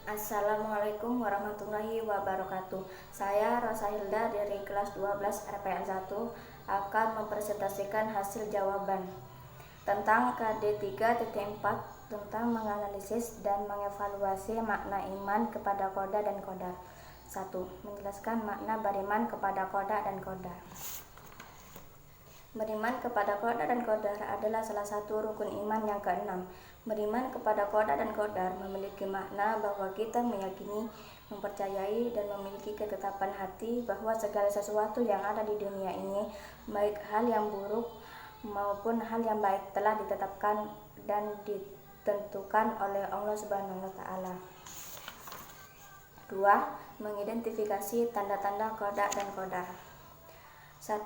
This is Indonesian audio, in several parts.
Assalamualaikum warahmatullahi wabarakatuh. Saya Rosa Hilda dari kelas 12 RPL 1 akan mempresentasikan hasil jawaban tentang KD 3.4 tentang menganalisis dan mengevaluasi makna iman kepada Qadar dan Qadar. 1. Menjelaskan makna beriman kepada Qadar dan Qadar. Beriman kepada Qadar dan Qadar adalah salah satu rukun iman yang keenam. Beriman kepada Qadar dan Qadar memiliki makna bahwa kita meyakini, mempercayai, dan memiliki ketetapan hati bahwa segala sesuatu yang ada di dunia ini, baik hal yang buruk maupun hal yang baik, telah ditetapkan dan ditentukan oleh Allah Subhanahu wa Ta'ala. 2. Mengidentifikasi tanda-tanda Qadar dan Qadar. 1.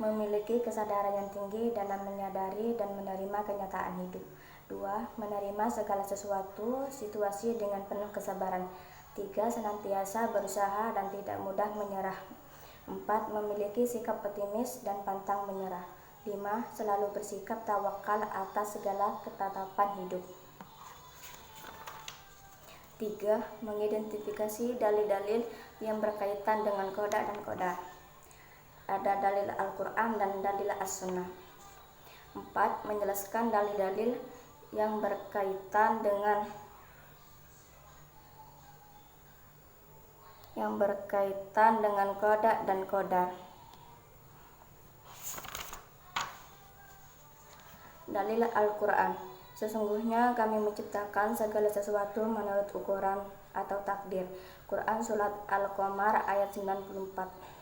Memiliki kesadaran yang tinggi dalam menyadari dan menerima kenyataan hidup. 2. Menerima segala sesuatu situasi dengan penuh kesabaran. 3. Senantiasa berusaha dan tidak mudah menyerah. 4. Memiliki sikap optimis dan pantang menyerah. 5. Selalu bersikap tawakal atas segala ketetapan hidup. 3. Mengidentifikasi dalil-dalil yang berkaitan dengan Qadar dan Qadar. Ada dalil Al-Quran dan dalil As-Sunnah. 4. Menjelaskan dalil-dalil yang berkaitan dengan Qadar dan Qadar. Dalil Al-Quran. Sesungguhnya kami menciptakan segala sesuatu menurut ukuran atau takdir. Quran Surat Al-Qamar ayat 94.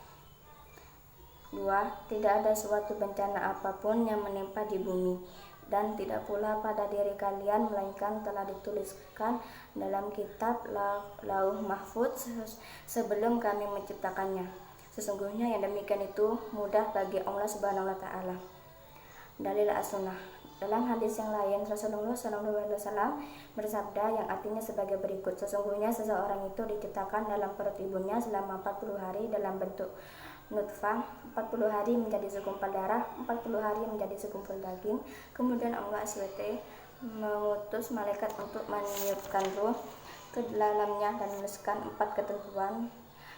2. Tidak ada suatu bencana apapun yang menimpa di bumi, dan tidak pula pada diri kalian, melainkan telah dituliskan dalam kitab Lauh Mahfuz sebelum kami menciptakannya. Sesungguhnya yang demikian itu mudah bagi Allah Subhanahu wa Ta'ala. Dalil As-Sunnah. Dalam hadis yang lain, Rasulullah SAW bersabda yang artinya sebagai berikut: sesungguhnya seseorang itu diciptakan dalam perut ibunya selama 40 hari dalam bentuk nutfah, 40 hari menjadi segumpal darah, 40 hari menjadi segumpal daging. Kemudian Allah SWT mengutus malaikat untuk meniupkan ruh ke dalamnya dan menuliskan 4 ketentuan,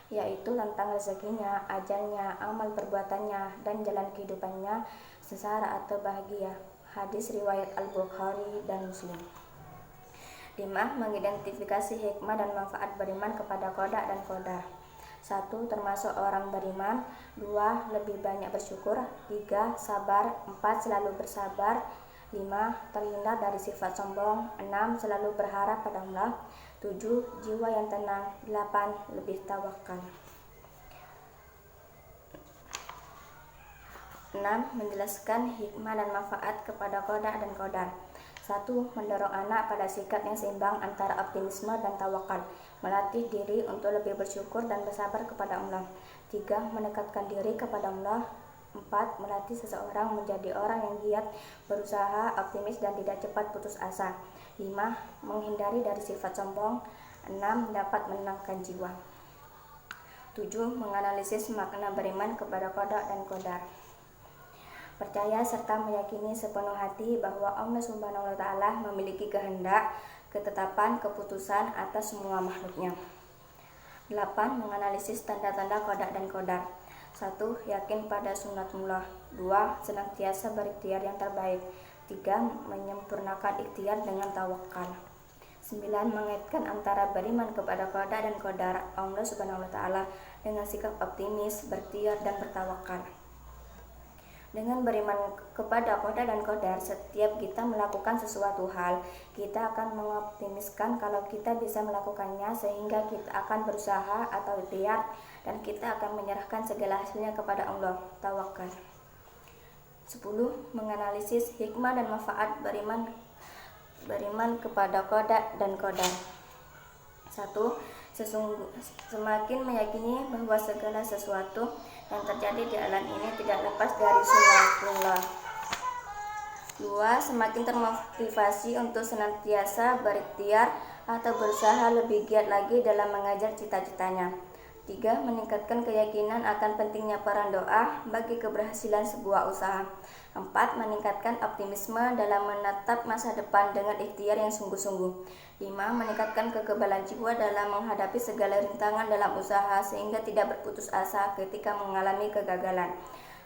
yaitu tentang rezekinya, ajalnya, amal perbuatannya, dan jalan kehidupannya, sengsara atau bahagia. Hadis riwayat Al-Bukhari dan Muslim. 5. Mengidentifikasi hikmah dan manfaat beriman kepada Qadar dan Qadar. 1. Termasuk orang beriman. 2. Lebih banyak bersyukur. 3. Sabar. 4. Selalu bersabar. 5. Terhindar dari sifat sombong. 6. Selalu berharap pada Allah. 7. Jiwa yang tenang. 8. Lebih tawakal. 6. Menjelaskan hikmah dan manfaat kepada Qadar dan Qadar. 1. Mendorong anak pada sikap yang seimbang antara optimisme dan tawakal. Melatih diri untuk lebih bersyukur dan bersabar kepada Allah. 3. Mendekatkan diri kepada Allah. 4. Melatih seseorang menjadi orang yang giat, berusaha, optimis, dan tidak cepat putus asa. 5. Menghindari dari sifat sombong. 6. Dapat menenangkan jiwa. 7. Menganalisis makna beriman kepada Qadar dan Qadar. Percaya serta meyakini sepenuh hati bahwa Allah Subhanahu wa Ta'ala memiliki kehendak, ketetapan, keputusan atas semua makhluknya. 8. Menganalisis tanda-tanda Qadar dan Qadar. 1. Yakin pada sunnatullah. 2. Senantiasa berikhtiar yang terbaik. 3. Menyempurnakan ikhtiar dengan tawakal. 9. Mengaitkan antara beriman kepada Qadar dan Qadar Allah Subhanahu wa Ta'ala dengan sikap optimis, berikhtiar, dan bertawakal. Dengan beriman kepada Qadar dan Qadar, setiap kita melakukan sesuatu hal, kita akan mengoptimiskan kalau kita bisa melakukannya, sehingga kita akan berusaha atau ikhtiar, dan kita akan menyerahkan segala hasilnya kepada Allah. Tawakal. 10. Menganalisis hikmah dan manfaat beriman kepada Qadar dan Qadar. 1. Semakin meyakini bahwa segala sesuatu yang terjadi di alam ini tidak lepas dari sunnatullah. 2. Semakin termotivasi untuk senantiasa berikhtiar atau berusaha lebih giat lagi dalam mengejar cita-citanya. 3. Meningkatkan keyakinan akan pentingnya peran doa bagi keberhasilan sebuah usaha. 4. Meningkatkan optimisme dalam menatap masa depan dengan ikhtiar yang sungguh-sungguh. 5. Meningkatkan kekebalan jiwa dalam menghadapi segala rintangan dalam usaha sehingga tidak berputus asa ketika mengalami kegagalan.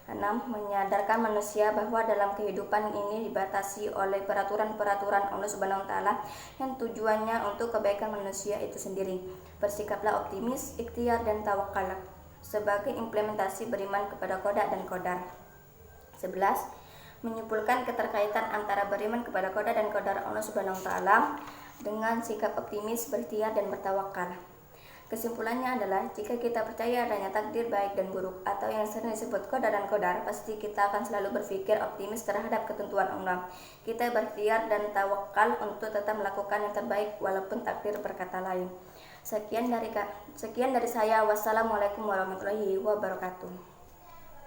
6. Menyadarkan manusia bahwa dalam kehidupan ini dibatasi oleh peraturan-peraturan Allah Subhanahu wa Ta'ala yang tujuannya untuk kebaikan manusia itu sendiri. Bersikaplah optimis, ikhtiar dan tawakal sebagai implementasi beriman kepada qada dan qadar. 11. Menyimpulkan keterkaitan antara beriman kepada qada dan qadar Allah Subhanahu wa Ta'ala dengan sikap optimis, berikhtiar dan bertawakal. Kesimpulannya adalah jika kita percaya adanya takdir baik dan buruk atau yang sering disebut qada dan qadar, pasti kita akan selalu berpikir optimis terhadap ketentuan Allah. Kita berikhtiar dan tawakal untuk tetap melakukan yang terbaik walaupun takdir berkata lain. Sekian dari saya. Wassalamualaikum warahmatullahi wabarakatuh.